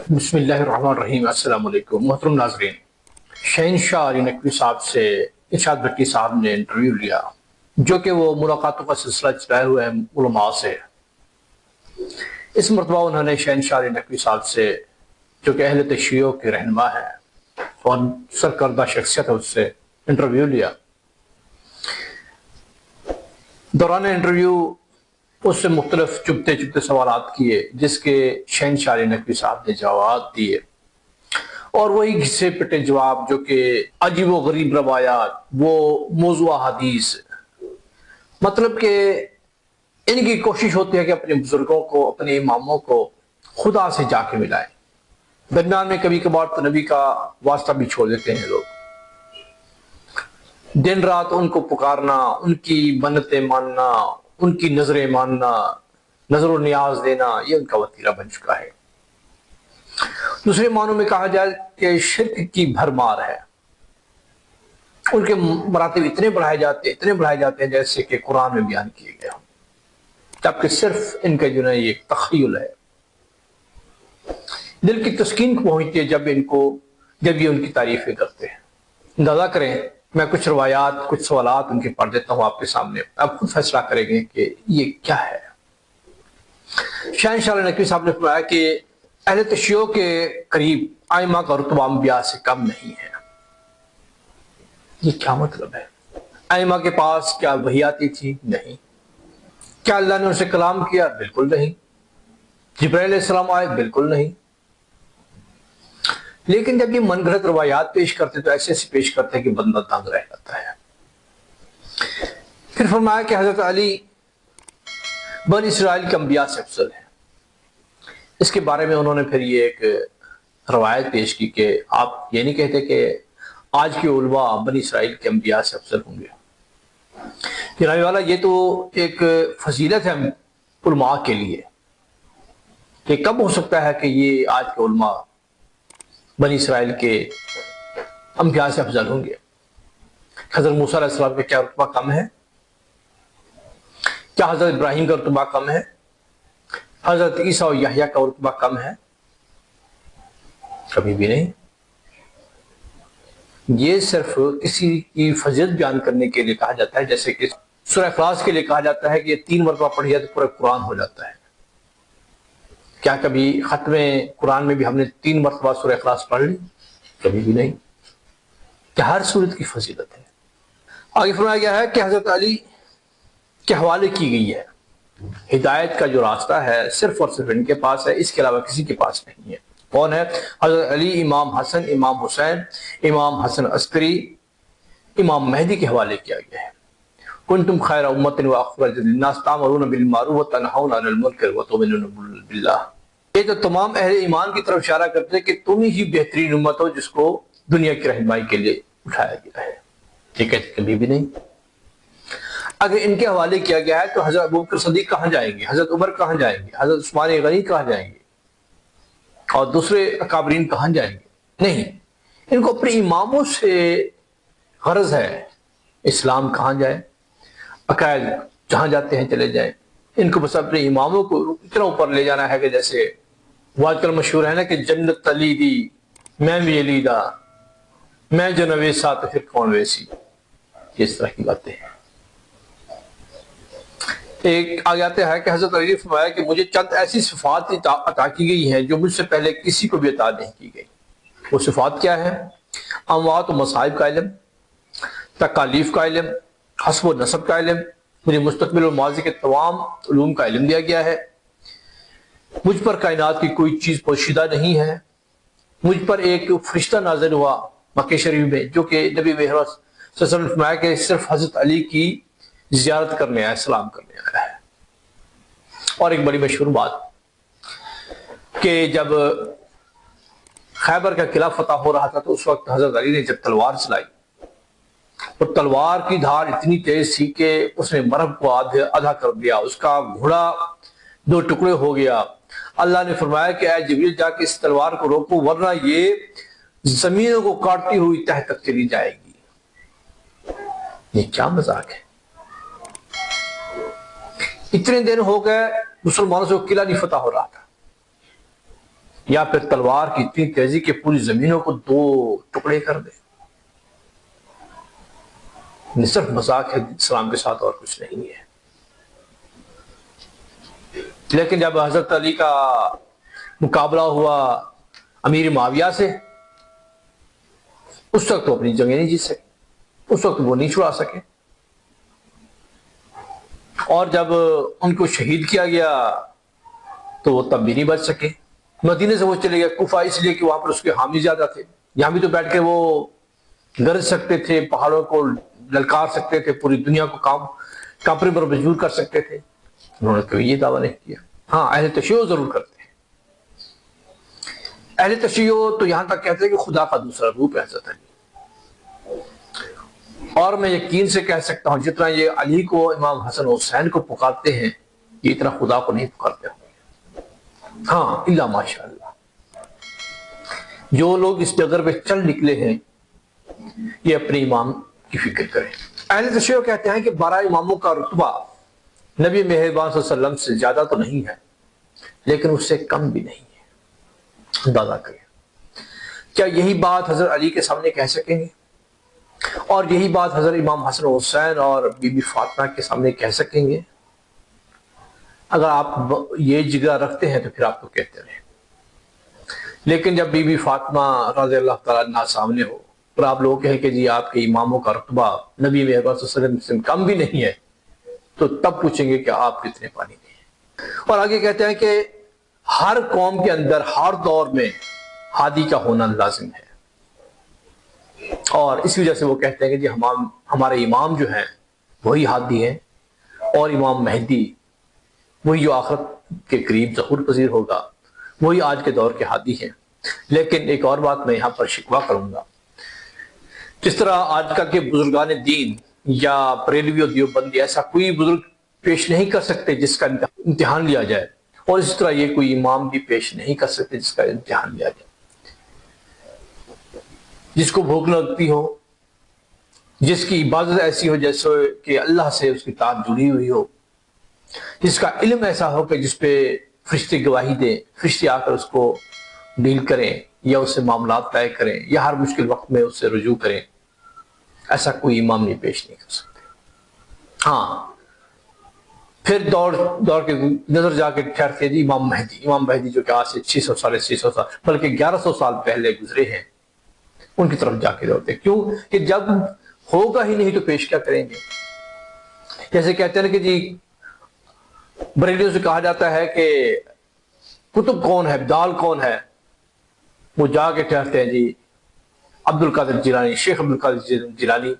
بسم اللہ الرحمن الرحیم۔ السلام علیکم محترم ناظرین، شہنشاہ علی نقوی صاحب سے ارشاد بھٹی صاحب نے انٹرویو لیا، جو کہ وہ ملاقاتوں کا سلسلہ چلائے ہوئے ہیں علماء سے۔ اس مرتبہ انہوں نے شہنشاہ علی نقوی صاحب سے، جو کہ اہل تشیع کے رہنما ہے اور سرکردہ شخصیت ہے، اس سے انٹرویو لیا۔ دوران انٹرویو اس سے مختلف چبھتے سوالات کیے، جس کے شہنشاہ علی نقوی صاحب نے جواب دیے، اور وہی گھسے پٹے جواب جو کہ عجیب و غریب روایات، وہ موضوع حدیث، مطلب کہ ان کی کوشش ہوتی ہے کہ اپنے بزرگوں کو، اپنے اماموں کو خدا سے جا کے ملائیں۔ درمیان میں کبھی کبھار تو نبی کا واسطہ بھی چھوڑ دیتے ہیں لوگ۔ دن رات ان کو پکارنا، ان کی منتیں ماننا، ان کی نظریں ماننا، نظر و نیاز دینا، یہ ان کا وتیرہ بن چکا ہے۔ دوسرے معنوں میں کہا جائے کہ شرک کی بھرمار ہے۔ ان کے مراتب اتنے بڑھائے جاتے ہیں جیسے کہ قرآن میں بیان کیے گئے ہوں، جبکہ صرف ان کا جو ہے یہ تخیل ہے۔ دل کی تسکین پہنچتی ہے جب یہ ان کی تعریفیں کرتے ہیں۔ اندازہ کریں، میں کچھ روایات، کچھ سوالات ان کے پڑھ دیتا ہوں آپ کے سامنے، آپ خود فیصلہ کریں گے کہ یہ کیا ہے۔ شہنشاہ علی نقوی صاحب نے فرمایا کہ اہل تشیع کے قریب ائمہ کا رتبہ انبیاء سے کم نہیں ہے۔ یہ کیا مطلب ہے؟ ائمہ کے پاس کیا وحی آتی تھی؟ نہیں۔ کیا اللہ نے ان سے کلام کیا؟ بالکل نہیں۔ جبرائیل علیہ السلام آئے؟ بالکل نہیں۔ لیکن جب یہ من گھڑت روایات پیش کرتے تو ایسے پیش کرتے کہ بندہ دنگ رہ جاتا ہے۔ پھر فرمایا کہ حضرت علی بنی اسرائیل کے انبیاء سے افضل ہے۔ اس کے بارے میں انہوں نے پھر یہ ایک روایت پیش کی کہ آپ یہ نہیں کہتے کہ آج کے علماء بنی اسرائیل کے انبیاء سے افضل ہوں گے؟ جناب والا، یہ تو ایک فضیلت ہے علماء کے لیے کہ کب ہو سکتا ہے کہ یہ آج کے علماء بنی اسرائیل کے انبیاء سے افضل ہوں گے؟ حضرت موسیٰ علیہ السلام کا کیا رتبہ کم ہے؟ کیا حضرت ابراہیم کا رتبہ کم ہے؟ حضرت عیسیٰ و یحییٰ کا رتبہ کم ہے؟ کبھی بھی نہیں۔ یہ صرف کسی کی فضیلت بیان کرنے کے لیے کہا جاتا ہے، جیسے کہ سورہ اخلاص کے لیے کہا جاتا ہے کہ یہ 3 مرتبہ پڑھی جائے تو پورا قرآن ہو جاتا ہے۔ کیا کبھی ختم قرآن میں بھی ہم نے 3 مرتبہ سورہ اخلاص پڑھ لی؟ کبھی بھی نہیں۔ کہ ہر صورت کی فضیلت ہے۔ آگے فرمایا گیا ہے کہ حضرت علی کے حوالے کی گئی ہے، ہدایت کا جو راستہ ہے صرف اور صرف ان کے پاس ہے، اس کے علاوہ کسی کے پاس نہیں ہے۔ کون ہے؟ حضرت علی، امام حسن، امام حسین، امام حسن عسکری، امام مہدی کے حوالے کیا گیا ہے۔ کنتم خیر امت واخرجت للناس تأمرون بالمعروف وتنہون عن المنکر وتؤمنون باللہ۔ یہ تو تمام اہل ایمان کی طرف اشارہ کرتے ہیں کہ تم ہی بہترین امت ہو جس کو دنیا کی رہنمائی کے لیے اٹھایا گیا ہے۔ ٹھیک ہے، کبھی بھی نہیں۔ اگر ان کے حوالے کیا گیا ہے تو حضرت ابوبکر صدیق کہاں جائیں گے؟ حضرت عمر کہاں جائیں گے؟ حضرت عثمان غنی کہاں جائیں گے؟ اور دوسرے اکابرین کہاں جائیں گے؟ نہیں۔ ان کو اپنے اماموں سے غرض ہے، اسلام کہاں جائے، عقائد جہاں جاتے ہیں چلے جائیں۔ ان کو بس اپنے اماموں کو اتنا اوپر لے جانا ہے کہ جیسے وہ آج کل مشہور ہے نا کہ جنت علی دی میں بھی علی دا، میں جو نویسا تو پھر کون ویسی، اس طرح کی باتیں ہیں۔ ایک آگے آتے ہیں کہ حضرت علی نے فرمایا کہ مجھے چند ایسی صفات عطا کی گئی ہیں جو مجھ سے پہلے کسی کو بھی عطا نہیں کی گئی۔ وہ صفات کیا ہے؟ اموات و مصائب کا علم، تکالیف کا علم، حسب و نسب کا علم، مجھے مستقبل و ماضی کے تمام علوم کا علم دیا گیا ہے، مجھ پر کائنات کی کوئی چیز پوشیدہ نہیں ہے، مجھ پر ایک فرشتہ نازل ہوا مکہ شریف میں جو کہ نبی محمد صلی اللہ علیہ وسلم نے فرمایا کہ صرف حضرت علی کی زیارت کرنے آیا، سلام کرنے آیا ہے۔ اور ایک بڑی مشہور بات کہ جب خیبر کا قلعہ فتح ہو رہا تھا تو اس وقت حضرت علی نے جب تلوار چلائی، اور تلوار کی دھار اتنی تیز تھی کہ اس نے مرب کو آدھا کر دیا، اس کا گھوڑا 2 ٹکڑے ہو گیا۔ اللہ نے فرمایا کہ اے جبریل جا کے اس تلوار کو روکو ورنہ یہ زمینوں کو کاٹتی ہوئی تہ تک چلی جائے گی۔ یہ کیا مذاق ہے؟ اتنے دن ہو گئے مسلمانوں سے قلعہ نہیں فتح ہو رہا تھا، یا پھر تلوار کی اتنی تیزی کہ پوری زمینوں کو 2 ٹکڑے کر دے. صرف مذاق ہے اسلام کے ساتھ اور کچھ نہیں ہے. لیکن جب حضرت علی کا مقابلہ ہوا امیر معاویہ سے، اس وقت وہ اپنی جنگیں نہیں جیت سکے، اس وقت وہ نہیں چھڑا سکے. اور جب ان کو شہید کیا گیا تو وہ تب بھی نہیں بچ سکے. مدینے سے وہ چلے گئے کوفہ، اس لیے کہ وہاں پر اس کے حامی زیادہ تھے. یہاں بھی تو بیٹھ کے وہ گرج سکتے تھے، پہاڑوں کو للکار سکتے تھے، پوری دنیا کو کانپنے پر مجبور کر سکتے تھے. انہوں نے کوئی یہ دعویٰ نہیں کیا. ہاں اہل تشیع ضرور کرتے ہیں. اہل تشیع تو یہاں تک کہتے ہیں کہ خدا کا دوسرا روپ ہے حضرت علی. اور میں یقین سے کہہ سکتا ہوں جتنا یہ علی کو، امام حسن و حسین کو پکارتے ہیں، یہ اتنا خدا کو نہیں پکارتے ہوں گے. ہاں الا ماشاء اللہ. جو لوگ اس جگر پہ چل نکلے ہیں یہ اپنے امام کی فکر کریں. اہل تشیع کہتے ہیں کہ 12 اماموں کا رتبہ نبی مہربان صلی اللہ علیہ وسلم سے زیادہ تو نہیں ہے، لیکن اس سے کم بھی نہیں ہے. اندازہ کریں کیا یہی بات حضرت علی کے سامنے کہہ سکیں گے؟ اور یہی بات حضرت امام حسن و حسین اور بی بی فاطمہ کے سامنے کہہ سکیں گے؟ اگر آپ یہ جگہ رکھتے ہیں تو پھر آپ تو کہتے رہیں. لیکن جب بی بی فاطمہ رضی اللہ تعالیٰ عنہ سامنے ہو اور آپ لوگ کہیں کہ جی آپ کے اماموں کا رتبہ نبی مہربان صلی اللہ علیہ وسلم سے کم بھی نہیں ہے، تو تب پوچھیں گے کہ آپ کتنے پانی میں ہیں. اور آگے کہتے ہیں کہ ہر قوم کے اندر ہر دور میں ہادی کا ہونا لازم ہے. اور اس وجہ سے وہ کہتے ہیں کہ جی ہمارے امام جو ہیں وہی ہادی ہیں، اور امام مہدی وہی جو آخرت کے قریب ظہور پذیر ہوگا وہی آج کے دور کے ہادی ہیں. لیکن ایک اور بات میں یہاں پر شکوہ کروں گا، جس طرح آج کل کے بزرگان دین یا بریلوی اور دیوبندی ایسا کوئی بزرگ پیش نہیں کر سکتے جس کا امتحان لیا جائے، اور اس طرح یہ کوئی امام بھی پیش نہیں کر سکتے جس کا امتحان لیا جائے. جس کو بھوک لگتی ہو، جس کی عبادت ایسی ہو جیسے کہ اللہ سے اس کی طاعت جڑی ہوئی ہو، جس کا علم ایسا ہو کہ جس پہ فرشتے گواہی دیں، فرشتے آ کر اس کو ڈیل کریں یا اس سے معاملات طے کریں یا ہر مشکل وقت میں اس سے رجوع کریں، ایسا کوئی امام نہیں پیش نہیں کر سکتے. ہاں پھر دوڑ کے نظر جا کے ٹھہرتے جی امام مہدی جو کہ آج سے 600 سال بلکہ 1100 سال پہلے گزرے ہیں، ان کی طرف جا کے دوڑتے. کیوں کہ جب ہوگا ہی نہیں تو پیش کیا کریں گے. جیسے کہتے ہیں کہ جی بریلیوں سے کہا جاتا ہے کہ کتب کون ہے، بدال کون ہے، وہ جا کے ٹھہرتے ہیں جی عبد القادر جیلانی، شیخ عبد القادر جیلانی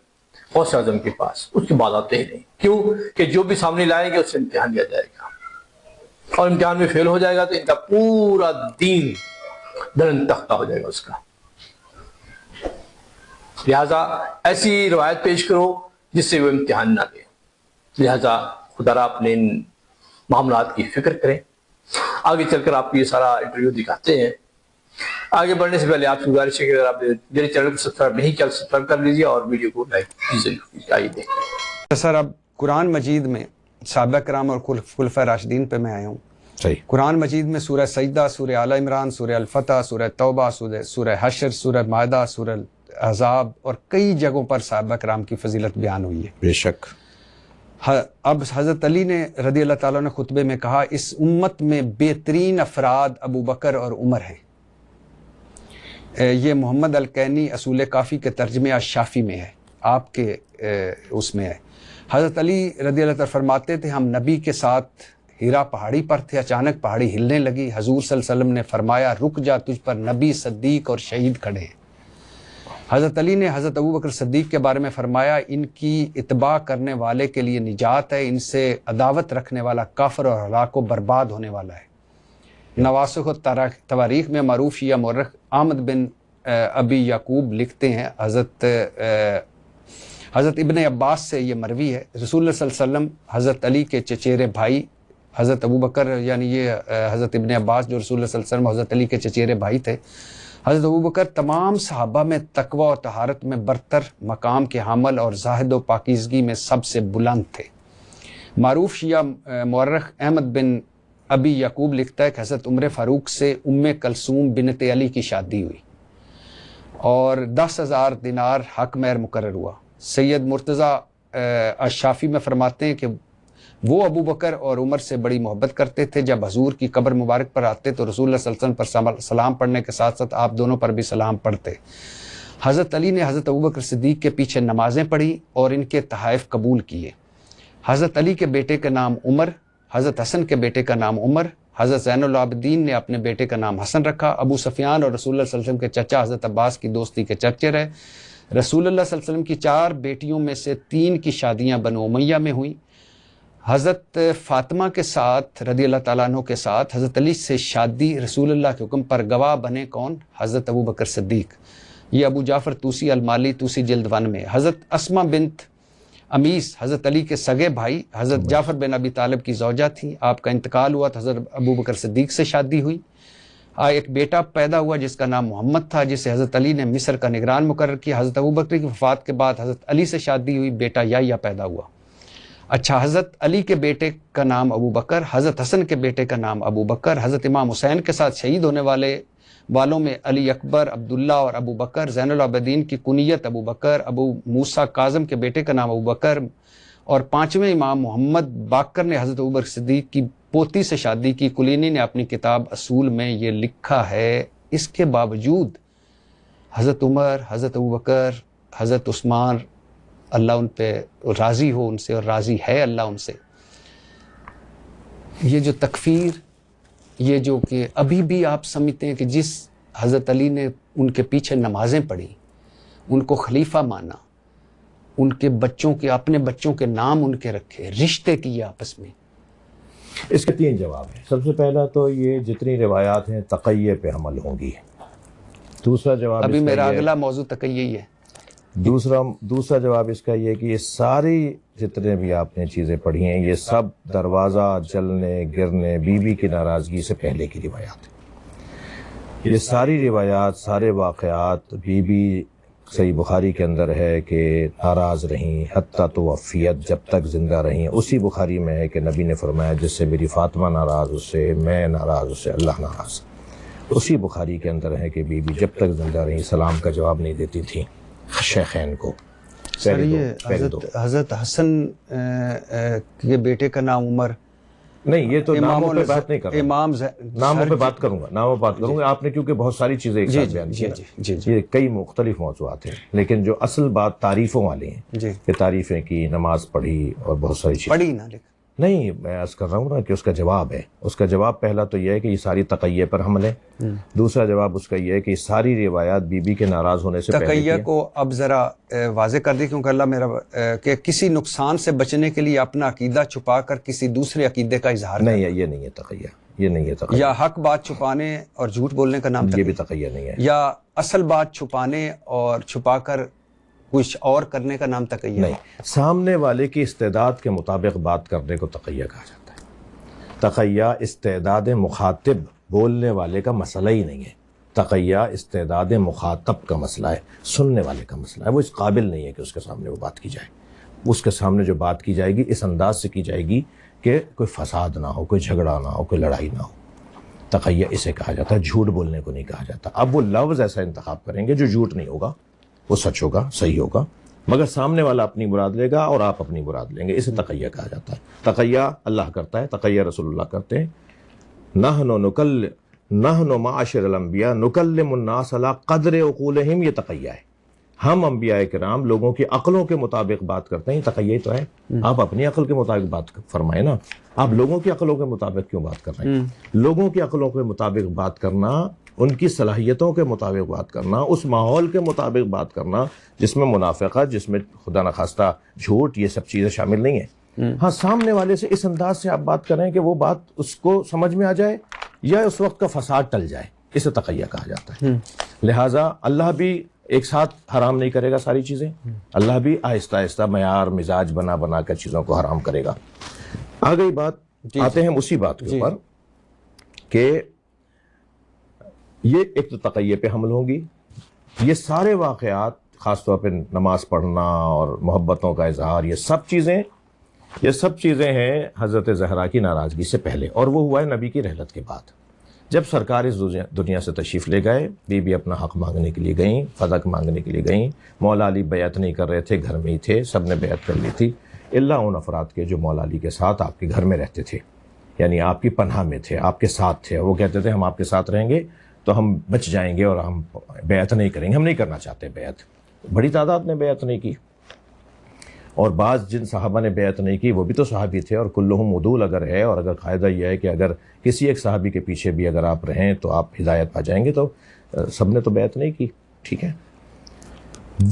غوث اعظم کے پاس. اس کے بعد آتے ہی نہیں. کیوں کہ جو بھی سامنے لائیں گے اس سے امتحان لیا جائے گا، اور امتحان میں فیل ہو جائے گا تو ان کا پورا دین درن تختہ ہو جائے گا اس کا. لہذا ایسی روایت پیش کرو جس سے وہ امتحان نہ دے. لہذا خدا را اپنے ان معاملات کی فکر کریں. آگے چل کر آپ کو یہ سارا انٹرویو دکھاتے ہیں. آگے بڑھنے سے پہلے آپ سے گزارش ہے کہ اگر آپ میرے چینل کو سبسکرائب نہیں کیا سبسکرائب کر لیجیے اور ویڈیو کو لائک کیجیے. آئیے دیکھیں. سر اب قرآن مجید میں صحابہ کرام اور خلفائے راشدین پہ میں آیا ہوں. صحیح. قرآن مجید میں سورہ سجدہ، سورہ آل عمران، سورہ الفتح، سورہ توبہ، سورہ حشر، سورہ مائدہ، سورہ احزاب اور کئی جگہوں پر صحابہ کرام کی فضیلت بیان ہوئی ہے. بے شک. اب حضرت علی نے رضی اللہ تعالیٰ نے خطبے میں کہا اس امت میں بہترین افراد ابو بکر اور عمر ہیں. یہ محمد الکینی اصول کافی کے ترجمے الشافی میں ہے، آپ کے اس میں ہے. حضرت علی رضی اللہ تعالیٰ فرماتے تھے ہم نبی کے ساتھ ہیرا پہاڑی پر تھے، اچانک پہاڑی ہلنے لگی. حضور صلی اللہ علیہ وسلم نے فرمایا رک جا، تجھ پر نبی، صدیق اور شہید کھڑے ہیں. حضرت علی نے حضرت ابو بکر صدیق کے بارے میں فرمایا ان کی اتباع کرنے والے کے لیے نجات ہے، ان سے عداوت رکھنے والا کافر اور ہلاک و برباد ہونے والا ہے. نواسخ تواریخ میں معروف شیعہ مورخ احمد بن ابی یعقوب لکھتے ہیں حضرت ابن عباس سے یہ مروی ہے، رسول اللہ صلی اللہ علیہ وسلم حضرت علی کے چچیرے بھائی حضرت ابو بکر، یعنی یہ حضرت ابن عباس جو رسول اللہ صلی اللہ علیہ وسلم حضرت علی کے چچیرے بھائی تھے. حضرت ابو بکر تمام صحابہ میں تقوی اور طہارت میں برتر مقام کے حامل اور زاہد و پاکیزگی میں سب سے بلند تھے. معروف شیعہ مورخ احمد بن ابی یعقوب لکھتا ہے کہ حضرت عمر فاروق سے کلثوم بنت علی کی شادی ہوئی اور 10,000 دینار حق مہر مقرر ہوا۔ سید مرتضیٰ الشافی میں فرماتے ہیں کہ وہ ابو بکر اور عمر سے بڑی محبت کرتے تھے۔ جب حضور کی قبر مبارک پر آتے تو رسول اللہ صلی اللہ علیہ وسلم پر سلام پڑھنے کے ساتھ ساتھ آپ دونوں پر بھی سلام پڑھتے۔ حضرت علی نے حضرت ابوبکر صدیق کے پیچھے نمازیں پڑھی اور ان کے تحائف قبول کیے۔ حضرت علی کے بیٹے کا نام عمر، حضرت حسن کے بیٹے کا نام عمر، حضرت زین العابدین نے اپنے بیٹے کا نام حسن رکھا۔ ابو سفیان اور رسول اللہ صلی اللہ علیہ وسلم کے چچا حضرت عباس کی دوستی کے چرچے رہے۔ رسول اللہ صلی اللہ علیہ وسلم کی 4 بیٹیوں میں سے 3 کی شادیاں بنو امیہ میں ہوئیں۔ حضرت فاطمہ کے ساتھ رضی اللہ تعالیٰ عنہ کے ساتھ حضرت علی سے شادی رسول اللہ کے حکم پر گواہ بنے کون؟ حضرت ابو بکر صدیق۔ یہ ابو جعفر طوسی المالی طوسی جلد 1 میں۔ حضرت اسمہ بنت امیس حضرت علی کے سگے بھائی حضرت جعفر بن ابی طالب کی زوجہ تھیں۔ آپ کا انتقال ہوا تو حضرت ابو بکر صدیق سے شادی ہوئی۔ ایک بیٹا پیدا ہوا جس کا نام محمد تھا، جسے حضرت علی نے مصر کا نگران مقرر کیا۔ حضرت ابو بکر کی وفات کے بعد حضرت علی سے شادی ہوئی، بیٹا یحییٰ پیدا ہوا۔ اچھا، حضرت علی کے بیٹے کا نام ابو بکر، حضرت حسن کے بیٹے کا نام ابو بکر، حضرت امام حسین کے ساتھ شہید ہونے والوں میں علی اکبر، عبداللہ اور ابو بکر، زین العابدین کی کنیت ابو بکر، ابو موسیٰ کاظم کے بیٹے کا نام ابو بکر، اور 5ویں امام محمد باقر نے حضرت ابو بکر صدیق کی پوتی سے شادی کی۔ کلینی نے اپنی کتاب اصول میں یہ لکھا ہے۔ اس کے باوجود حضرت عمر، حضرت ابو بکر، حضرت عثمان، اللہ ان پہ راضی ہو ان سے اور راضی ہے اللہ ان سے، یہ جو تکفیر، یہ جو کہ ابھی بھی آپ سمجھتے ہیں کہ جس حضرت علی نے ان کے پیچھے نمازیں پڑھی، ان کو خلیفہ مانا، ان کے بچوں کے اپنے بچوں کے نام ان کے رکھے، رشتے کیے آپس میں۔ اس کے 3 جواب ہیں۔ سب سے پہلا تو یہ جتنی روایات ہیں تقیہ پہ عمل ہوں گی۔ دوسرا جواب ابھی اس کا میرا یہ اگلا موضوع تقیہ ہی ہے۔ دوسرا جواب اس کا یہ کہ یہ ساری جتنے بھی آپ نے چیزیں پڑھی ہیں یہ سب دروازہ جلنے گرنے بی بی کی ناراضگی سے پہلے کی روایات ہیں۔ یہ ساری روایات، سارے واقعات بی بی صحیح بخاری کے اندر ہے کہ ناراض رہیں حتیٰ توفیت، جب تک زندہ رہیں۔ اسی بخاری میں ہے کہ نبی نے فرمایا جس سے میری فاطمہ ناراض اس سے میں ناراض، اس سے اللہ ناراض۔ اسی بخاری کے اندر ہے کہ بی بی جب تک زندہ رہیں سلام کا جواب نہیں دیتی تھیں شیخین کو۔ سر یہ حضرت حسن کے بیٹے کا نام عمر، نہیں یہ تو ناموں پہ بات نہیں کر رہا، امام ناموں پہ بات کروں گا آپ نے، کیونکہ بہت ساری چیزیں ایک ساتھ بیان کی، یہ کئی مختلف موضوعات ہیں، لیکن جو اصل بات تعریفوں والی ہیں کہ تعریفیں کی، نماز پڑھی اور بہت ساری چیزیں پڑھی نا، نہیں میں عرض کر رہا ہوں نا کہ اس کا جواب ہے۔ اس کا جواب پہلا تو یہ ہے کہ یہ ساری تقیہ پر حمل ہے۔ دوسرا جواب اس کا یہ ہے کہ یہ ساری روایات بی بی کے ناراض ہونے سے پہلے تقیہ کو اب ذرا واضح کر دی، کیونکہ اللہ میرا کہ کسی نقصان سے بچنے کے لیے اپنا عقیدہ چھپا کر کسی دوسرے عقیدے کا اظہار نہیں ہے، یہ نہیں ہے تقیہ، یہ نہیں ہے تقیہ، یا حق بات چھپانے اور جھوٹ بولنے کا نام یہ بھی تقیہ نہیں ہے، یا اصل بات چھپانے اور چھپا کر کچھ اور کرنے کا نام تقیہ نہیں۔ سامنے والے کی استعداد کے مطابق بات کرنے کو تقیہ کہا جاتا ہے۔ تقیہ استعداد مخاطب بولنے والے کا مسئلہ ہی نہیں ہے، تقیہ استعداد مخاطب کا مسئلہ ہے، سننے والے کا مسئلہ ہے۔ وہ اس قابل نہیں ہے کہ اس کے سامنے وہ بات کی جائے، اس کے سامنے جو بات کی جائے گی اس انداز سے کی جائے گی کہ کوئی فساد نہ ہو، کوئی جھگڑا نہ ہو، کوئی لڑائی نہ ہو۔ تقیہ اسے کہا جاتا ہے، جھوٹ بولنے کو نہیں کہا جاتا۔ اب وہ لفظ ایسا انتخاب کریں گے جو جھوٹ نہیں ہوگا، وہ سچ ہوگا، صحیح ہوگا، مگر سامنے والا اپنی مراد لے گا اور آپ اپنی مراد لیں گے، اسے تقیہ کہا جاتا ہے۔ تقیہ اللہ کرتا ہے، تقیہ رسول اللہ کرتے ہیں۔ نحن معاشر الانبیاء نکلم الناس علی قدر عقولہم، یہ تقیہ ہے۔ ہم انبیاء کرام لوگوں کی عقلوں کے مطابق بات کرتے ہیں، تقیہ تو ہے۔ آپ اپنی عقل کے مطابق بات فرمائیں نا، آپ لوگوں کی عقلوں کے مطابق کیوں بات کر رہے ہیں؟ لوگوں کی عقلوں کے مطابق بات کرنا، ان کی صلاحیتوں کے مطابق بات کرنا، اس ماحول کے مطابق بات کرنا جس میں منافقت، جس میں خدا نخواستہ جھوٹ، یہ سب چیزیں شامل نہیں ہیں۔ ہاں سامنے والے سے اس انداز سے آپ بات کریں کہ وہ بات اس کو سمجھ میں آ جائے یا اس وقت کا فساد ٹل جائے، اسے تقیہ کہا جاتا ہے۔ لہٰذا اللہ بھی ایک ساتھ حرام نہیں کرے گا ساری چیزیں، اللہ بھی آہستہ آہستہ معیار مزاج بنا بنا کر چیزوں کو حرام کرے گا۔ آ گئی بات، آتے ہیں اسی بات کے اوپر کہ یہ ایک تو تقیہ پہ حمل ہوگی، یہ سارے واقعات خاص طور پہ نماز پڑھنا اور محبتوں کا اظہار، یہ سب چیزیں یہ سب چیزیں ہیں حضرت زہرا کی ناراضگی سے پہلے، اور وہ ہوا ہے نبی کی رحلت کے بعد. جب سرکار اس دنیا سے تشریف لے گئے، بی اپنا حق مانگنے کے لیے گئیں، فدق مانگنے کے لیے گئیں. مولا علی بیعت نہیں کر رہے تھے، گھر میں ہی تھے، سب نے بیعت کر لی تھی الا ان افراد کے جو مولا علی کے ساتھ آپ کے گھر میں رہتے تھے، یعنی آپ کی پناہ میں تھے، آپ کے ساتھ تھے. وہ کہتے تھے ہم آپ کے ساتھ رہیں گے تو ہم بچ جائیں گے اور ہم بیعت نہیں کریں گے، ہم نہیں کرنا چاہتے بیعت. بڑی تعداد نے بیعت نہیں کی، اور بعض جن صحابہ نے بیعت نہیں کی وہ بھی تو صحابی تھے. اور کلہم عدول اگر ہے، اور اگر قاعدہ یہ ہے کہ اگر کسی ایک صحابی کے پیچھے بھی اگر آپ رہیں تو آپ ہدایت پا جائیں گے، تو سب نے تو بیعت نہیں کی. ٹھیک ہے،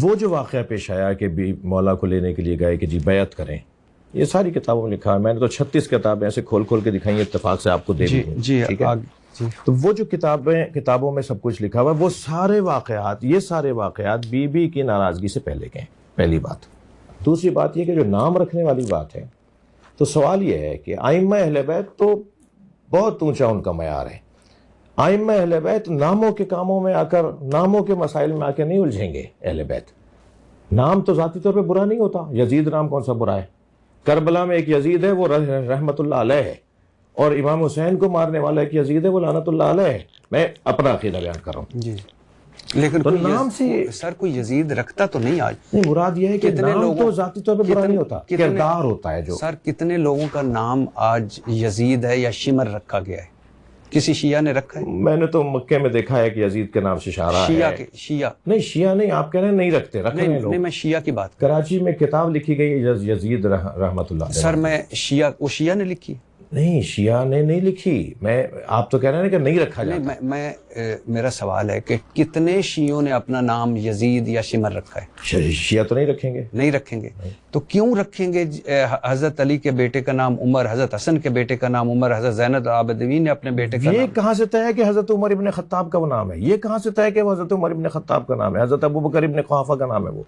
وہ جو واقعہ پیش آیا کہ بھی مولا کو لینے کے لیے گئے کہ جی بیعت کریں، یہ ساری کتابوں میں لکھا ہے. میں نے تو 36 کتابیں ایسے کھول کھول کے دکھائی، اتفاق سے آپ کو دے دی. ٹھیک ہے، تو وہ جو کتابوں میں سب کچھ لکھا ہوا ہے، وہ سارے واقعات، یہ سارے واقعات بی کی ناراضگی سے پہلے کے ہیں. پہلی بات. دوسری بات یہ کہ جو نام رکھنے والی بات ہے، تو سوال یہ ہے کہ ائمہ اہل بیت تو بہت اونچا ان کا معیار ہے. ائمہ اہل بیت ناموں کے کاموں میں آ کر، ناموں کے مسائل میں آ کے نہیں الجھیں گے. اہل بیت نام تو ذاتی طور پہ برا نہیں ہوتا. یزید نام کون سا برا ہے؟ کربلا میں ایک یزید ہے، وہ رحمت اللہ علیہ ہے، اور امام حسین کو مارنے والا ایک یزید ہے، وہ لعنت اللہ علیہ ہے. میں اپنا عقیدہ بیان کر رہا ہوں. جی، لیکن تو نام سے سر کوئی یزید رکھتا تو نہیں آج. نہیں، مراد یہ ہے کہ نام تو ذاتی طور پہ برا نہیں ہوتا، کردار ہوتا ہے. جو سر کتنے لوگوں کا نام آج یزید ہے یا شمر رکھا گیا ہے؟ کسی شیعہ نے رکھا ہے؟ میں نے تو مکے میں دیکھا ہے کہ یزید کے نام سے اشارہ ہے. شیعہ نہیں، شیعہ نہیں، آپ کہہ رہے ہیں نہیں رکھتے، رکھ رہے ہیں لوگ. نہیں، میں شیعہ کی بات کراچی میں کتاب لکھی گئی یزید رحمت اللہ علیہ. سر میں شیعہ، وہ شیعہ نے لکھی؟ نہیں، شیعہ نے نہیں لکھی. آپ تو کہہ رہے ہیں کہ نہیں رکھا جاتا. میرا سوال ہے کہ کتنے شیعوں نے اپنا نام یزید یا شمر رکھا ہے؟ شیعہ تو نہیں رکھیں گے. نہیں رکھیں گے. تو کیوں رکھیں گے؟ حضرت علی کے بیٹے کا نام عمر، حضرت حسن کے بیٹے کا نام عمر، حضرت زین العابدین نے اپنے بیٹے کا نام. یہ کہاں سے طے ہے کہ حضرت عمر ابن خطاب کا وہ نام ہے؟ یہ کہاں سے طے ہے کہ وہ حضرت عمر ابن خطاب کا نام ہے؟ حضرت ابوبکر ابن قحافہ کا نام ہے. وہ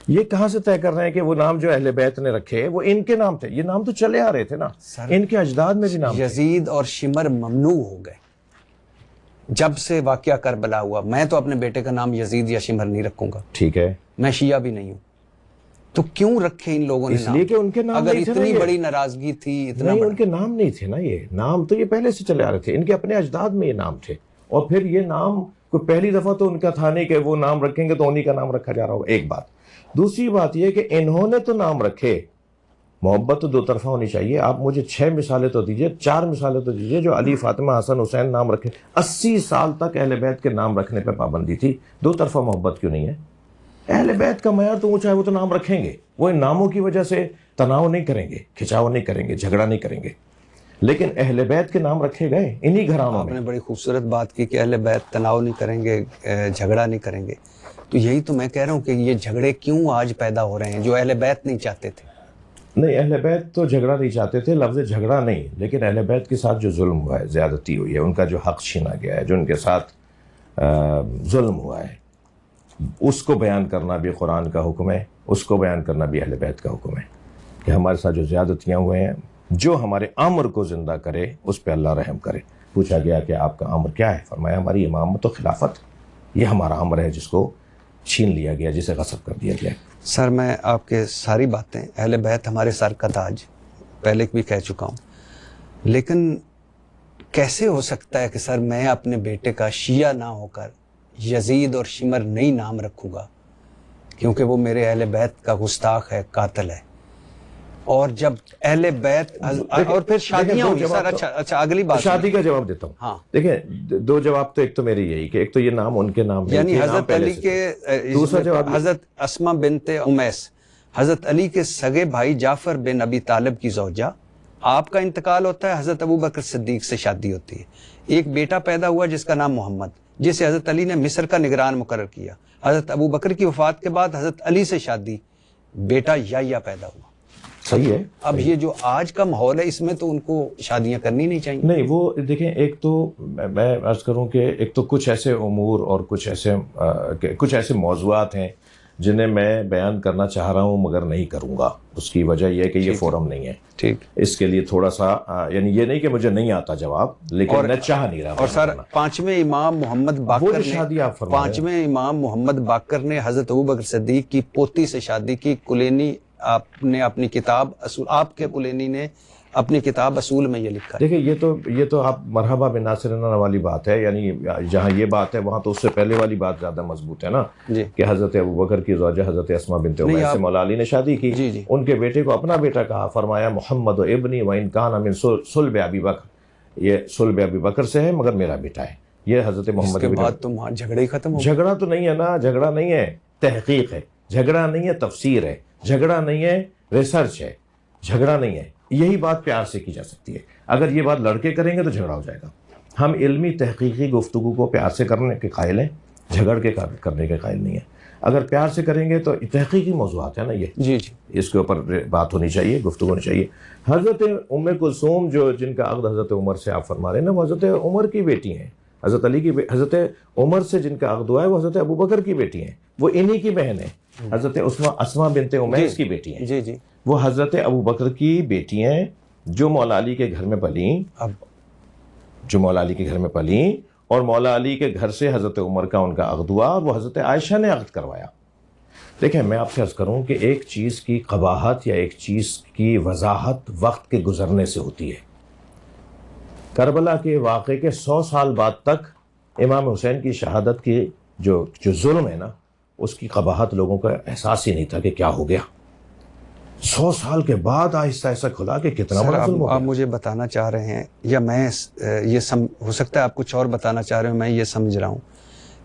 یہ کہاں سے طے کر رہے ہیں کہ وہ نام جو اہل بیت نے رکھے وہ ان کے نام تھے؟ یہ نام تو چلے آ رہے تھے نا، ان کے اجداد میں بھی نام. یزید اور شمر ممنوع ہو گئے جب سے واقعہ کربلا ہوا. میں تو اپنے بیٹے کا نام یزید یا شمر نہیں رکھوں گا. ٹھیک ہے، میں شیعہ بھی نہیں ہوں. تو کیوں رکھے ان لوگوں نے؟ اس لیے کہ ان کے نام اگر نہیں تھے. اتنی بڑی ناراضگی تھی، اتنا نہیں، ان کے نام نہیں تھے نا. یہ نام تو یہ پہلے سے چلے آ رہے تھے، ان کے اپنے اجداد میں یہ نام تھے. اور پھر یہ نام کوئی پہلی دفعہ تو ان کا تھا نہیں کہ وہ نام رکھیں گے تو انہی کا نام رکھا جا رہا ہوگا. ایک بات. دوسری بات یہ کہ انہوں نے تو نام رکھے. محبت تو دو طرفہ ہونی چاہیے. آپ مجھے 6 مثالیں تو دیجئے، 4 مثالیں تو دیجئے جو علی، فاطمہ، حسن، حسین نام رکھے. 80 سال تک اہل بیت کے نام رکھنے پہ پابندی تھی. دو طرفہ محبت کیوں نہیں ہے؟ اہل بیت کا معیار تو اونچا ہے، وہ تو نام رکھیں گے. وہ ان ناموں کی وجہ سے تناؤ نہیں کریں گے، کھچاؤ نہیں کریں گے، جھگڑا نہیں کریں گے. لیکن اہل بیت کے نام رکھے گئے انہی گھرانوں آپ میں. نے بڑی خوبصورت بات کی کہ اہل بیت تناؤ نہیں کریں گے، جھگڑا نہیں کریں گے. تو یہی تو میں کہہ رہا ہوں کہ یہ جھگڑے کیوں آج پیدا ہو رہے ہیں جو اہل بیت نہیں چاہتے تھے. نہیں، اہل بیت تو جھگڑا نہیں چاہتے تھے، لفظ جھگڑا نہیں، لیکن اہل بیت کے ساتھ جو ظلم ہوا ہے، زیادتی ہوئی ہے، ان کا جو حق چھینا گیا ہے، جو ان کے ساتھ ظلم ہوا ہے، اس کو بیان کرنا بھی قرآن کا حکم ہے. اس کو بیان کرنا بھی اہل بیت کا حکم ہے کہ ہمارے ساتھ جو زیادتیاں ہوئے ہیں، جو ہمارے امر کو زندہ کرے اس پہ اللہ رحم کرے. پوچھا گیا کہ آپ کا امر کیا ہے؟ فرمایا ہماری امامت و خلافت. یہ ہمارا امر ہے جس کو چھین لیا گیا، جسے غصب کر دیا گیا. سر میں آپ کے ساری باتیں، اہل بیت ہمارے سر کا تاج، پہلے بھی کہہ چکا ہوں. لیکن کیسے ہو سکتا ہے کہ سر میں اپنے بیٹے کا شیعہ نہ ہو کر یزید اور شمر نہیں نام رکھوں گا کیونکہ وہ میرے اہل بیت کا گستاخ ہے، قاتل ہے. اور جب اہل بیت اور پھر شادیاں ہوئی. سر اچھا اگلی بات شادی کا جواب دیتا ہوں. ہاں دیکھیں، 2 جواب تو ایک تو میری یہی کہ ایک تو یہ نام ان کے نام میں، یعنی حضرت علی کے، دوسرا جواب حضرت اسما بنت امیس حضرت علی کے سگے بھائی جعفر بن ابی طالب کی زوجہ. آپ کا انتقال ہوتا ہے، حضرت ابوبکر صدیق سے شادی ہوتی ہے. ایک بیٹا پیدا ہوا جس کا نام محمد، جسے حضرت علی نے مصر کا نگران مقرر کیا. حضرت ابوبکر کی وفات کے بعد حضرت علی سے شادی، بیٹا یحییٰ پیدا ہوا. صحیح ہے. اب یہ جو آج کا ماحول ہے، اس میں تو ان کو شادیاں کرنی نہیں چاہیے. نہیں، وہ دیکھیں، ایک تو میں عرض کروں کہ ایک تو کچھ ایسے امور اور کچھ ایسے موضوعات ہیں جنہیں میں بیان کرنا چاہ رہا ہوں مگر نہیں کروں گا. اس کی وجہ یہ ہے کہ یہ فورم نہیں ہے. ٹھیک. اس کے لیے تھوڑا سا، یعنی یہ نہیں کہ مجھے نہیں آتا جواب، لیکن میں چاہ نہیں رہا. اور سر 5ویں امام محمد باقر نے 5ویں امام محمد باقر نے حضرت ابوبکر صدیق کی پوتی سے شادی کی، کلینی آپ نے اپنی کتاب اصول، آپ کے کلینی نے اپنی کتاب اصول میں یہ لکھا ہے. دیکھیں یہ تو آپ مرحبا بناصرنا والی بات ہے، یعنی جہاں یہ بات ہے وہاں تو اس سے پہلے والی بات زیادہ مضبوط ہے نا، جی کہ حضرت ابوبکر کی زوجہ حضرت اسماء بنت عمیس سے مولا علی نے شادی کی. جی جی ان کے بیٹے کو اپنا بیٹا کہا، فرمایا محمد و ابنی و ان کان من صلب ابی بکر، یہ صلب ابی بکر سے ہے مگر میرا بیٹا ہے. یہ حضرت اس محمد کے بن، بعد تو وہاں جھگڑے ہی ختم ہو گئے. جھگڑا تو نہیں ہے نا، جھگڑا نہیں ہے، تحقیق ہے. جھگڑا نہیں ہے، تفسیر ہے. جھگڑا نہیں ہے، ریسرچ ہے. جھگڑا نہیں ہے. یہی بات پیار سے کی جا سکتی ہے. اگر یہ بات لڑکے کریں گے تو جھگڑا ہو جائے گا. ہم علمی تحقیقی گفتگو کو پیار سے کرنے کے قائل ہیں، جھگڑ کے کرنے کے قائل نہیں ہیں. اگر پیار سے کریں گے تو تحقیقی موضوعات ہیں نا یہ، جی جی اس کے اوپر بات ہونی چاہیے، گفتگو ہونی چاہیے. حضرت ام کلثوم جو جن کا عقد حضرت عمر سے آپ فرما رہے ہیں نا، وہ حضرت عمر کی بیٹی ہیں. حضرت علی کی حضرت عمر سے جن کا عقد ہوا ہے وہ حضرت ابوبکر کی بیٹی ہیں، وہ انہی کی بہن ہیں. حضرت اسماء بنت عمیس کی بیٹی ہیں، جی جی وہ حضرت ابوبکر کی بیٹی ہیں جو مولا علی کے گھر میں پلیں، جو مولا علی کے گھر میں پلیں، اور مولا علی کے گھر سے حضرت عمر کا ان کا عقد ہوا اور وہ حضرت عائشہ نے عقد کروایا. دیکھیں میں آپ سے عرض کروں کہ ایک چیز کی قباحت یا ایک چیز کی وضاحت وقت کے گزرنے سے ہوتی ہے. کربلا کے واقعے کے 100 سال بعد تک امام حسین کی شہادت کی جو ظلم ہے نا، اس کی قباحت لوگوں کا احساس ہی نہیں تھا کہ کیا ہو گیا. 100 سال کے بعد آہستہ آہستہ کھلا کہ کتنا بڑا ظلم ہو گیا. آپ مجھے بتانا چاہ رہے ہیں یا میں یہ ہو سکتا ہے آپ کچھ اور بتانا چاہ رہے ہیں، میں یہ سمجھ رہا ہوں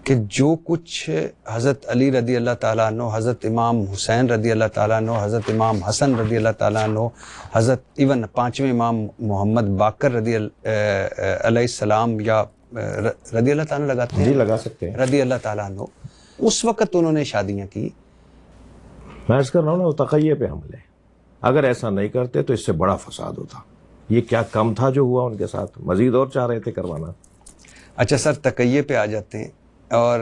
کہ جو کچھ حضرت علی رضی اللہ تعالیٰ عنہ، حضرت امام حسین رضی اللہ تعالیٰ عنہ، حضرت امام حسن رضی اللہ تعالیٰ عنہ، حضرت ایون 5ویں امام محمد باقر علیہ السلام یا رضی اللہ تعالیٰ لگاتے ہیں، جی لگا سکتے ہیں، رضی اللہ تعالیٰ عنہ، اس وقت انہوں نے شادیاں کی. میں عرض کر رہا ہوں نا، وہ تقیہ پہ حمل ہے. اگر ایسا نہیں کرتے تو اس سے بڑا فساد ہوتا. یہ کیا کم تھا جو ہوا ان کے ساتھ، مزید اور چاہ رہے تھے کروانا. اچھا سر، تقیہ پہ آ جاتے ہیں. اور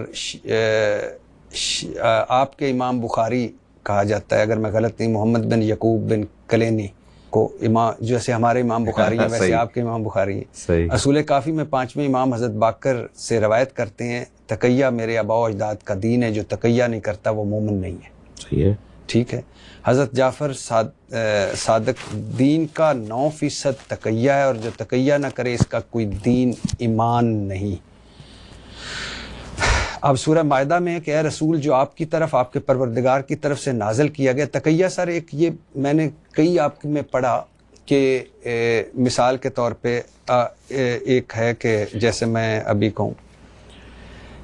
آپ کے امام بخاری کہا جاتا ہے، اگر میں غلط نہیں، محمد بن یعقوب بن کلینی کو امام، جیسے ہمارے امام بخاری ہیں ویسے آپ کے امام بخاری ہیں. صحیح. اصول کافی میں 5ویں امام حضرت باقر سے روایت کرتے ہیں، تقیہ میرے آباء و اجداد کا دین ہے، جو تقیہ نہیں کرتا وہ مومن نہیں ہے. صحیح ہے. ٹھیک ہے. حضرت جعفر صادق دین کا 9% تقیہ ہے، اور جو تقیہ نہ کرے اس کا کوئی دین ایمان نہیں. اب سورہ مائدہ میں ہے کہ اے رسول، جو آپ کی طرف، آپ کے پروردگار کی طرف سے نازل کیا گیا. تقیہ سر ایک، یہ میں نے کئی آپ میں پڑھا کہ مثال کے طور پہ ایک ہے کہ جیسے میں ابھی کہوں،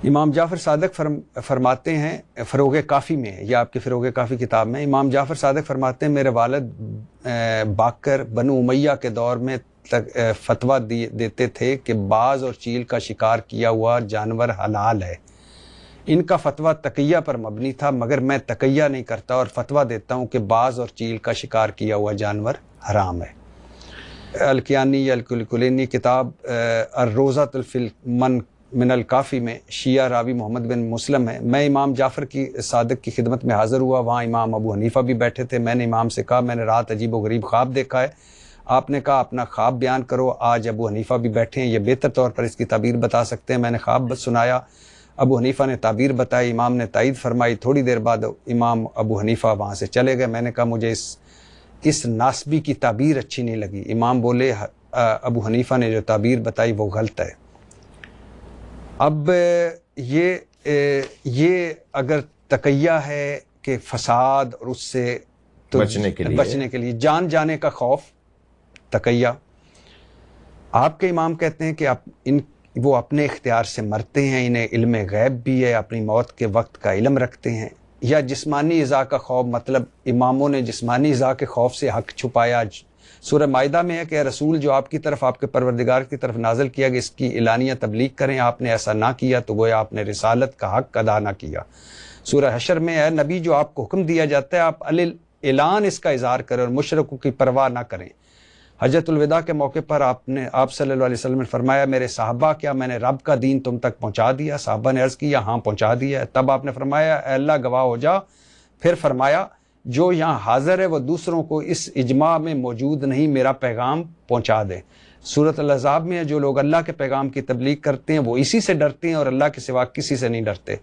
امام جعفر صادق فرماتے ہیں، فروغ کافی میں ہے، یا آپ کے فروغ کافی کتاب میں، امام جعفر صادق فرماتے ہیں میرے والد باقر بنو امیہ کے دور میں فتویٰ دیتے تھے کہ باز اور چیل کا شکار کیا ہوا جانور حلال ہے. ان کا فتویٰ تقیہ پر مبنی تھا، مگر میں تقیہ نہیں کرتا اور فتویٰ دیتا ہوں کہ باز اور چیل کا شکار کیا ہوا جانور حرام ہے. الکیانی یا الکلینی کتاب الروضۃ فی من الکافی میں شیعہ راوی محمد بن مسلم ہے. میں امام جعفر کی صادق کی خدمت میں حاضر ہوا، وہاں امام ابو حنیفہ بھی بیٹھے تھے. میں نے امام سے کہا میں نے رات عجیب و غریب خواب دیکھا ہے. آپ نے کہا اپنا خواب بیان کرو. آج ابو حنیفہ بھی بیٹھے ہیں، یہ بہتر طور پر اس کی تعبیر بتا سکتے ہیں. میں نے خواب سنایا، ابو حنیفہ نے تعبیر بتائی، امام نے تائید فرمائی. تھوڑی دیر بعد امام ابو حنیفہ وہاں سے چلے گئے. میں نے کہا مجھے اس ناسبی کی تعبیر اچھی نہیں لگی. امام بولے ابو حنیفہ نے جو تعبیر بتائی وہ غلط ہے. اب یہ اگر تقیہ ہے کہ فساد اور اس سے تو بچنے کے لیے جان جانے کا خوف، تقیہ. آپ کے امام کہتے ہیں کہ وہ اپنے اختیار سے مرتے ہیں، انہیں علم غیب بھی ہے، اپنی موت کے وقت کا علم رکھتے ہیں. یا جسمانی ایذا کا خوف، مطلب اماموں نے جسمانی ایذا کے خوف سے حق چھپایا. سورہ مائدہ میں ہے کہ اے رسول، جو آپ کی طرف، آپ کے پروردگار کی طرف نازل کیا گیا اس کی اعلانیہ تبلیغ کریں. آپ نے ایسا نہ کیا تو گویا آپ نے رسالت کا حق ادا نہ کیا. سورہ حشر میں ہے نبی، جو آپ کو حکم دیا جاتا ہے آپ اعلان اس کا اظہار کریں اور مشرکوں کی پرواہ نہ کریں. حجۃ الوداع کے موقع پر آپ صلی اللہ علیہ وسلم نے فرمایا میرے صحابہ، کیا میں نے رب کا دین تم تک پہنچا دیا؟ صحابہ نے عرض کیا ہاں پہنچا دیا. تب آپ نے فرمایا اے اللہ گواہ ہو جا. پھر فرمایا جو یہاں حاضر ہے وہ دوسروں کو اس اجماع میں موجود نہیں میرا پیغام پہنچا دے. سورۃ الاحزاب میں ہے جو لوگ اللہ کے پیغام کی تبلیغ کرتے ہیں وہ اسی سے ڈرتے ہیں اور اللہ کے سوا کسی سے نہیں ڈرتے.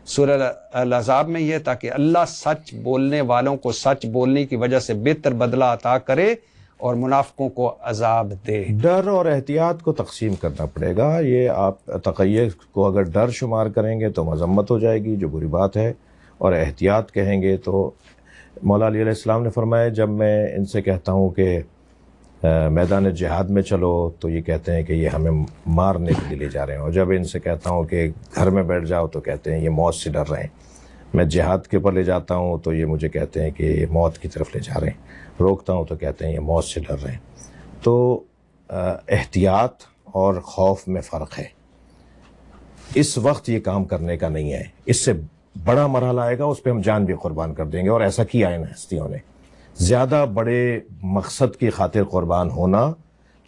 سورۃ الاحزاب میں یہ تاکہ اللہ سچ بولنے والوں کو سچ بولنے کی وجہ سے بہتر بدلہ عطا کرے اور منافقوں کو عذاب دے. ڈر اور احتیاط کو تقسیم کرنا پڑے گا. یہ آپ تقیہ کو اگر ڈر شمار کریں گے تو مذمت ہو جائے گی جو بری بات ہے، اور احتیاط کہیں گے تو مولا علی علیہ السلام نے فرمایا جب میں ان سے کہتا ہوں کہ میدان جہاد میں چلو تو یہ کہتے ہیں کہ یہ ہمیں مارنے کے لیے لے جا رہے ہیں، اور جب ان سے کہتا ہوں کہ گھر میں بیٹھ جاؤ تو کہتے ہیں یہ موت سے ڈر رہے ہیں. میں جہاد کے پر لے جاتا ہوں تو یہ مجھے کہتے ہیں کہ یہ موت کی طرف لے جا رہے ہیں، روکتا ہوں تو کہتے ہیں یہ موت سے ڈر رہے ہیں. تو احتیاط اور خوف میں فرق ہے. اس وقت یہ کام کرنے کا نہیں ہے، اس سے بڑا مرحلہ آئے گا اس پہ ہم جان بھی قربان کر دیں گے، اور ایسا کیا ہے ان ہستیوں نے. زیادہ بڑے مقصد کی خاطر قربان ہونا،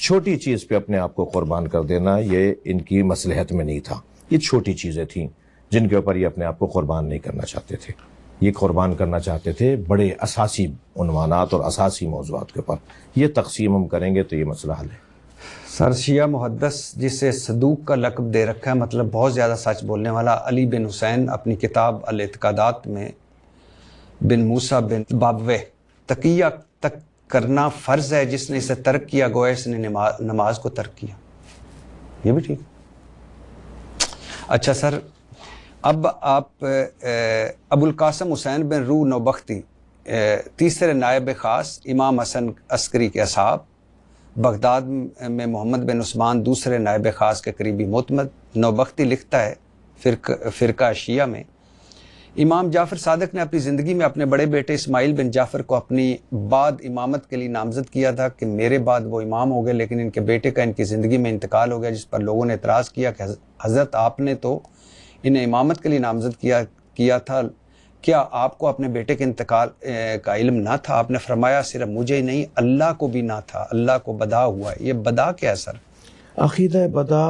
چھوٹی چیز پہ اپنے آپ کو قربان کر دینا، یہ ان کی مصلحت میں نہیں تھا. یہ چھوٹی چیزیں تھیں جن کے اوپر یہ اپنے آپ کو قربان نہیں کرنا چاہتے تھے. یہ قربان کرنا چاہتے تھے بڑے اساسی عنوانات اور اساسی موضوعات کے اوپر. یہ تقسیم ہم کریں گے تو یہ مسئلہ حل ہے. سر شیعہ محدث جسے صدوق کا لقب دے رکھا ہے، مطلب بہت زیادہ سچ بولنے والا، علی بن حسین اپنی کتاب الاعتقادات میں بن موسیٰ بن بابوے تقیہ تک کرنا فرض ہے، جس نے اسے ترک کیا گویا اس نے نماز کو ترک کیا. یہ بھی ٹھیک. اچھا سر، اب آپ ابو القاسم حسین بن روح نوبختی تیسرے نائب خاص امام حسن عسکری کے اصحاب، بغداد میں محمد بن عثمان دوسرے نائب خاص کے قریبی معتمد. نوبختی لکھتا ہے فرقہ شیعہ میں امام جعفر صادق نے اپنی زندگی میں اپنے بڑے بیٹے اسماعیل بن جعفر کو اپنی بعد امامت کے لیے نامزد کیا تھا کہ میرے بعد وہ امام ہو گئے، لیکن ان کے بیٹے کا ان کی زندگی میں انتقال ہو گیا، جس پر لوگوں نے اعتراض کیا کہ حضرت آپ نے تو انہیں امامت کے لیے نامزد کیا تھا، کیا آپ کو اپنے بیٹے کے انتقال کا علم نہ تھا؟ آپ نے فرمایا صرف مجھے ہی نہیں اللہ کو بھی نہ تھا، اللہ کو بدا ہوا ہے. یہ بدا کیا ہے سر؟ عقیدہ بدا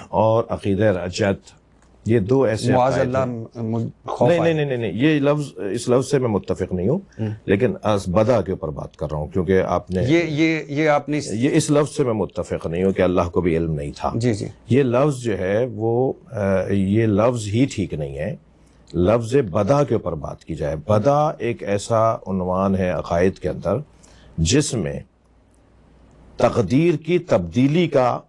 اور عقیدہ رجعت، یہ دو ایسے معاذ عقائد اللہ ہیں. خوف آئے. نہیں، یہ لفظ، اس لفظ سے میں متفق نہیں ہوں، لیکن از بدا کے اوپر بات کر رہا ہوں، کیونکہ آپ نے یہ آپ نے یہ اس لفظ سے میں متفق نہیں ہوں کہ اللہ کو بھی علم نہیں تھا. جی جی یہ لفظ جو ہے وہ یہ لفظ ہی ٹھیک نہیں ہے. لفظ بدا کے اوپر بات کی جائے. بدا ایک ایسا عنوان ہے عقائد کے اندر جس میں تقدیر کی تبدیلی کا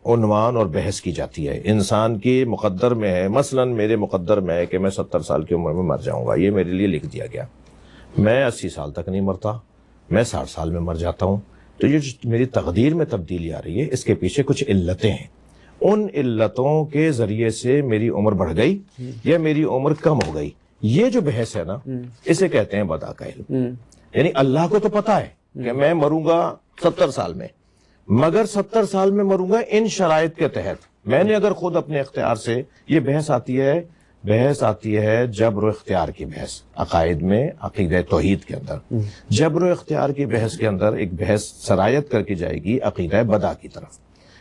عنوان اور بحث کی جاتی ہے. انسان کے مقدر میں ہے، مثلا میرے مقدر میں ہے کہ میں 70 سال کی عمر میں مر جاؤں گا، یہ میرے لیے لکھ دیا گیا. میں 80 سال تک نہیں مرتا، میں 60 سال میں مر جاتا ہوں. تو یہ جو میری تقدیر میں تبدیلی آ رہی ہے، اس کے پیچھے کچھ علتیں ہیں. ان علتوں کے ذریعے سے میری عمر بڑھ گئی یا میری عمر کم ہو گئی. یہ جو بحث ہے نا، اسے کہتے ہیں بدا کا علم. یعنی اللہ کو تو پتا ہے کہ میں مروں گا 70 سال میں، مگر 70 سال میں مروں گا ان شرائط کے تحت. میں نے اگر خود اپنے اختیار سے، یہ بحث آتی ہے جبر و اختیار کی بحث عقائد میں، عقیدہ توحید کے اندر. جبر و اختیار کی بحث کے اندر ایک بحث سرایت کر کے جائے گی عقیدہ بدا کی طرف.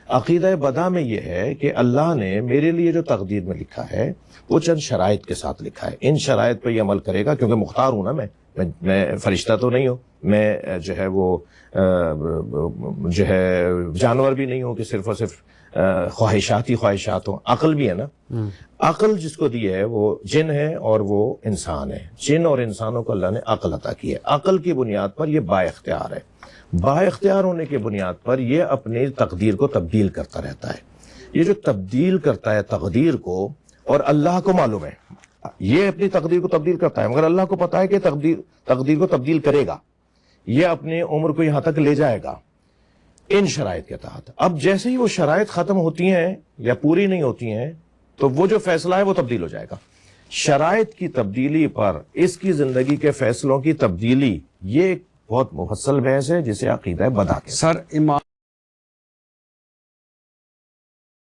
عقیدہ بدا میں یہ ہے کہ اللہ نے میرے لیے جو تقدیر میں لکھا ہے وہ چند شرائط کے ساتھ لکھا ہے. ان شرائط پہ یہ عمل کرے گا، کیونکہ مختار ہوں نا میں فرشتہ تو نہیں ہوں، میں جو ہے وہ جو ہے جانور بھی نہیں ہوں کہ صرف اور صرف خواہشات ہوں. عقل بھی ہے نا. عقل جس کو دی ہے وہ جن ہے اور وہ انسان ہے. جن اور انسانوں کو اللہ نے عقل عطا کی ہے. عقل کی بنیاد پر یہ با اختیار ہے. با اختیار ہونے کی بنیاد پر یہ اپنی تقدیر کو تبدیل کرتا رہتا ہے. یہ جو تبدیل کرتا ہے تقدیر کو، اور اللہ کو معلوم ہے یہ اپنی تقدیر کو تبدیل کرتا ہے، مگر اللہ کو پتا ہے کہ تقدیر کو تبدیل کرے گا، یہ اپنی عمر کو یہاں تک لے جائے گا ان شرائط کے تحت. اب جیسے ہی وہ شرائط ختم ہوتی ہیں یا پوری نہیں ہوتی ہیں تو وہ جو فیصلہ ہے وہ تبدیل ہو جائے گا. شرائط کی تبدیلی پر اس کی زندگی کے فیصلوں کی تبدیلی، یہ ایک بہت مفصل بحث ہے جسے عقیدہ بدا کہتے ہیں. سر امام